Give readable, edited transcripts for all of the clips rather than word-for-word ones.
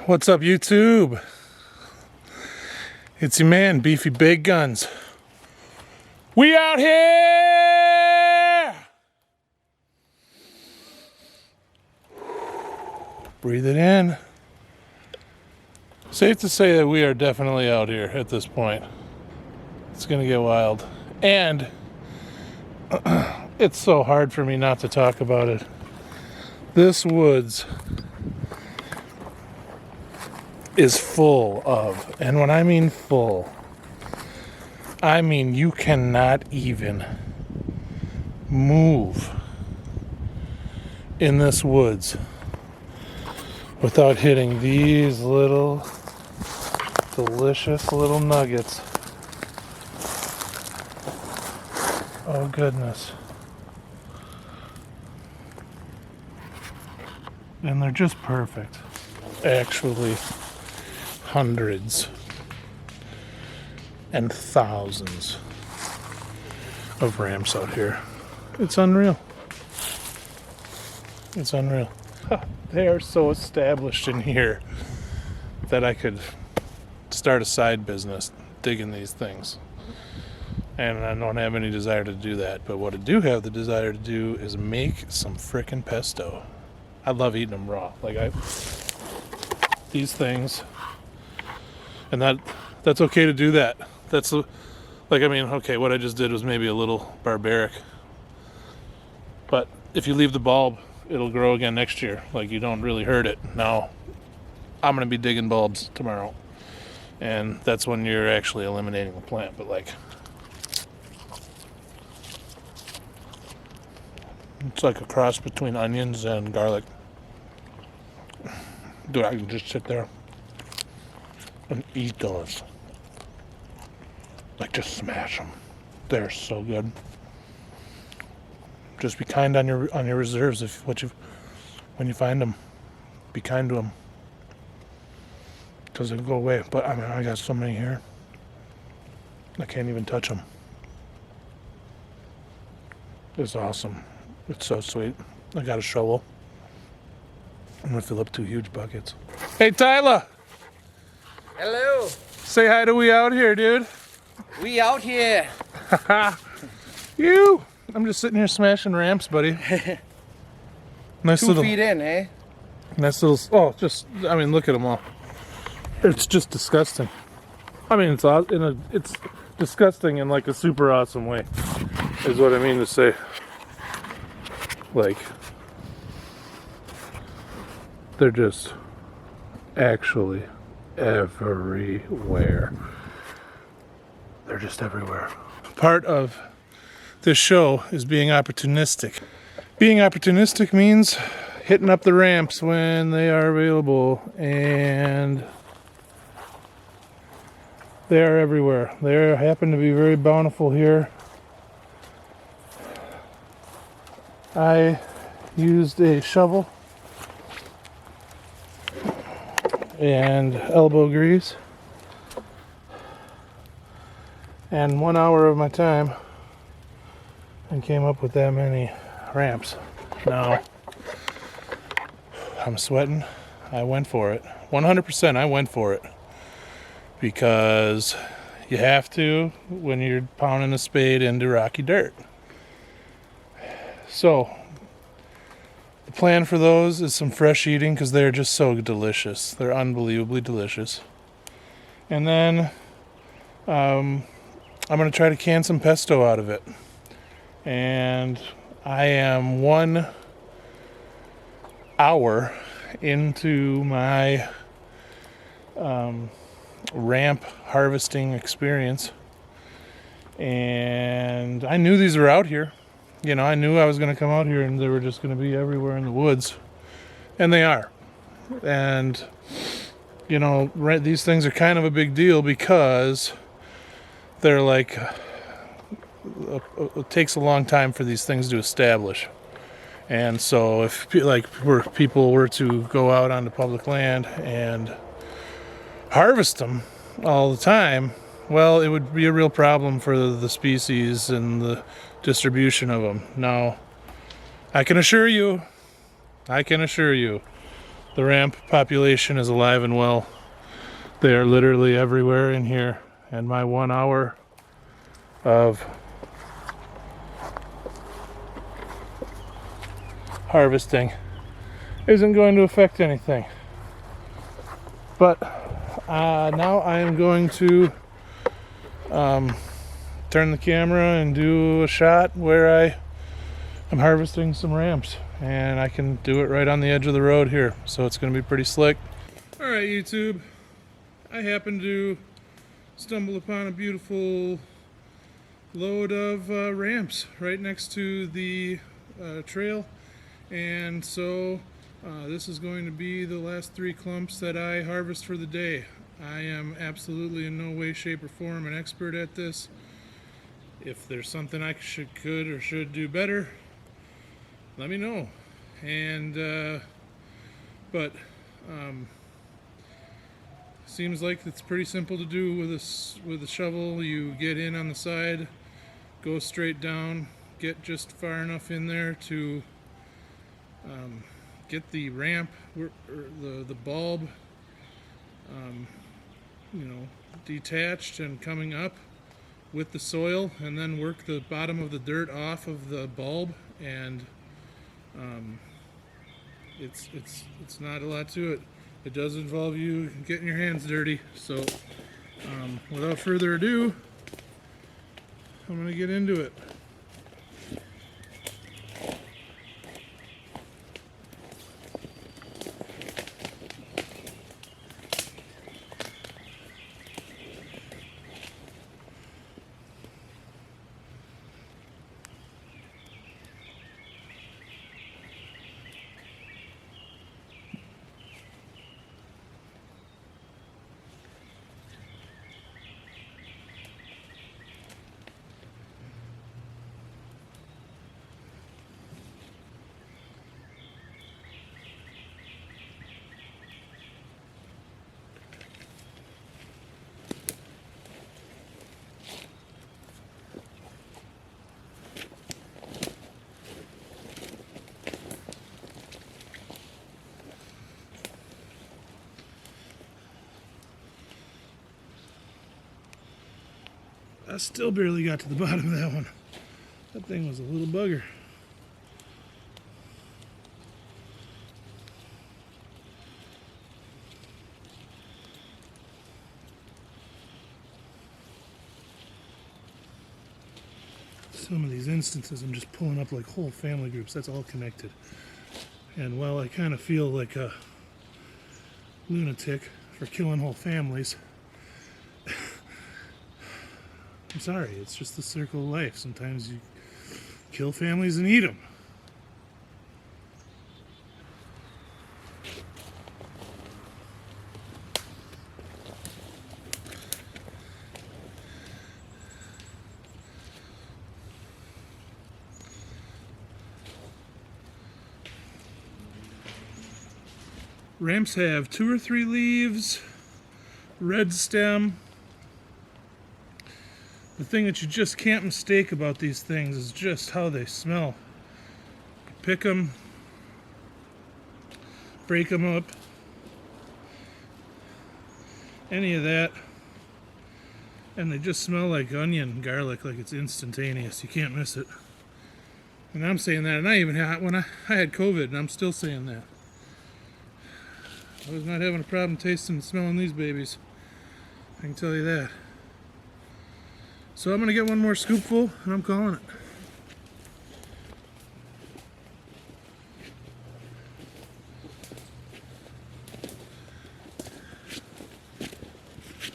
What's up, YouTube? It's your man, Beefy Big Guns. We out here! Breathe it in. Safe to say that we are definitely out here at this point. It's gonna get wild. And it's so hard for me not to talk about it. This woods is full of, and when I mean full, I mean you cannot even move in this woods without hitting these little delicious little nuggets. Oh goodness. And they're just perfect. Actually, hundreds and thousands of ramps out here. It's unreal. It's unreal. They are so established in here that I could start a side business digging these things. And I don't have any desire to do that. But what I do have the desire to do is make some frickin' pesto. I love eating them raw. These things, and that's okay to do that. That's okay, what I just did was maybe a little barbaric. But if you leave the bulb, it'll grow again next year. You don't really hurt it. Now, I'm gonna be digging bulbs tomorrow, and that's when you're actually eliminating the plant. But it's like a cross between onions and garlic. Dude, I can just sit there and eat those. Just smash them. They're so good. Just be kind on your reserves when you find them. Be kind to them. Because they'll go away. But I got so many here. I can't even touch them. It's awesome. It's so sweet. I got a shovel. I'm gonna fill up 2 huge buckets. Hey, Tyler! Hello! Say hi to we out here, dude. We out here! You! I'm just sitting here smashing ramps, buddy. Nice 2 feet in, eh? Nice little. Oh, look at them all. It's just disgusting. It's disgusting in a super awesome way, is what I mean to say. They're just actually everywhere. They're just everywhere. Part of this show is being opportunistic. Being opportunistic means hitting up the ramps when they are available, and they are everywhere. They happen to be very bountiful here. I used a shovel and elbow grease and 1 hour of my time and came up with that many ramps. Now, I'm sweating. I went for it. 100% I went for it. Because you have to when you're pounding a spade into rocky dirt. So, the plan for those is some fresh eating because they're just so delicious. They're unbelievably delicious. And then I'm going to try to can some pesto out of it. And I am 1 hour into my ramp harvesting experience. And I knew these were out here. I knew I was going to come out here and they were just going to be everywhere in the woods. And they are. And, these things are kind of a big deal because they're it takes a long time for these things to establish. And so if people were to go out onto public land and harvest them all the time, well, it would be a real problem for the species and the distribution of them. Now, I can assure you The ramp population is alive and well. They are literally everywhere in here, and my 1 hour of harvesting isn't going to affect anything. But now I am going to turn the camera and do a shot where I am harvesting some ramps, and I can do it right on the edge of the road here, so it's going to be pretty slick. Alright YouTube, I happened to stumble upon a beautiful load of ramps right next to the trail, and so this is going to be the last 3 clumps that I harvest for the day. I am absolutely in no way, shape, or form an expert at this. If there's something I could or should do better, let me know. And but seems like it's pretty simple to do with a shovel. You get in on the side, go straight down, get just far enough in there to get the ramp or the bulb you know, detached and coming up with the soil, and then work the bottom of the dirt off of the bulb, and it's not a lot to it. It does involve you getting your hands dirty, so without further ado, I'm gonna get into it. I still barely got to the bottom of that one. That thing was a little bugger. Some of these instances I'm just pulling up like whole family groups. That's all connected. And while I kind of feel like a lunatic for killing whole families, I'm sorry, it's just the circle of life. Sometimes you kill families and eat them. Ramps have 2 or 3 leaves, red stem. The thing that you just can't mistake about these things is just how they smell. You pick them, break them up, any of that, and they just smell like onion and garlic, like it's instantaneous. You can't miss it. And I'm saying that, and I even had, when I had COVID, and I'm still saying that. I was not having a problem tasting and smelling these babies. I can tell you that. So I'm gonna get one more scoopful, and I'm calling it.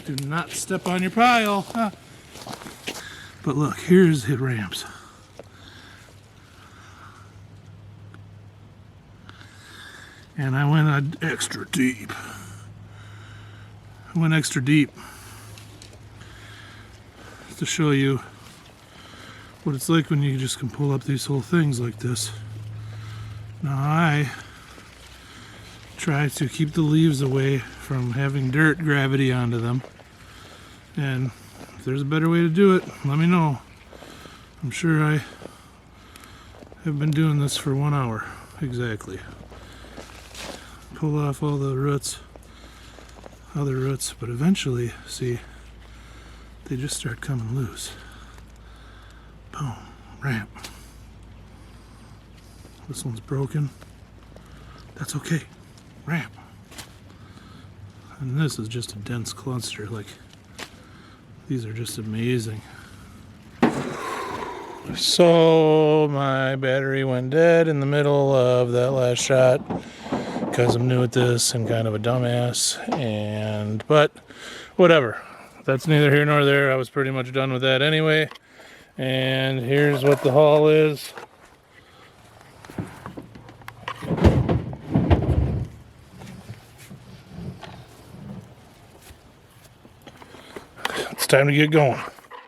Do not step on your pile. Huh? But look, here's hit ramps. And I went extra deep. I went extra deep to show you what it's like when you just can pull up these whole things like this. Now I try to keep the leaves away from having dirt gravity onto them, and if there's a better way to do it, let me know. I'm sure I have been doing this for 1 hour exactly. pull off all the roots, other roots, but eventually, see, they just start coming loose. Boom, ramp. This one's broken. That's okay. Ramp. And this is just a dense cluster. Like, these are just amazing. So my battery went dead in the middle of that last shot because I'm new at this and kind of a dumbass. But whatever. That's neither here nor there. I was pretty much done with that anyway. And here's what the haul is. It's time to get going.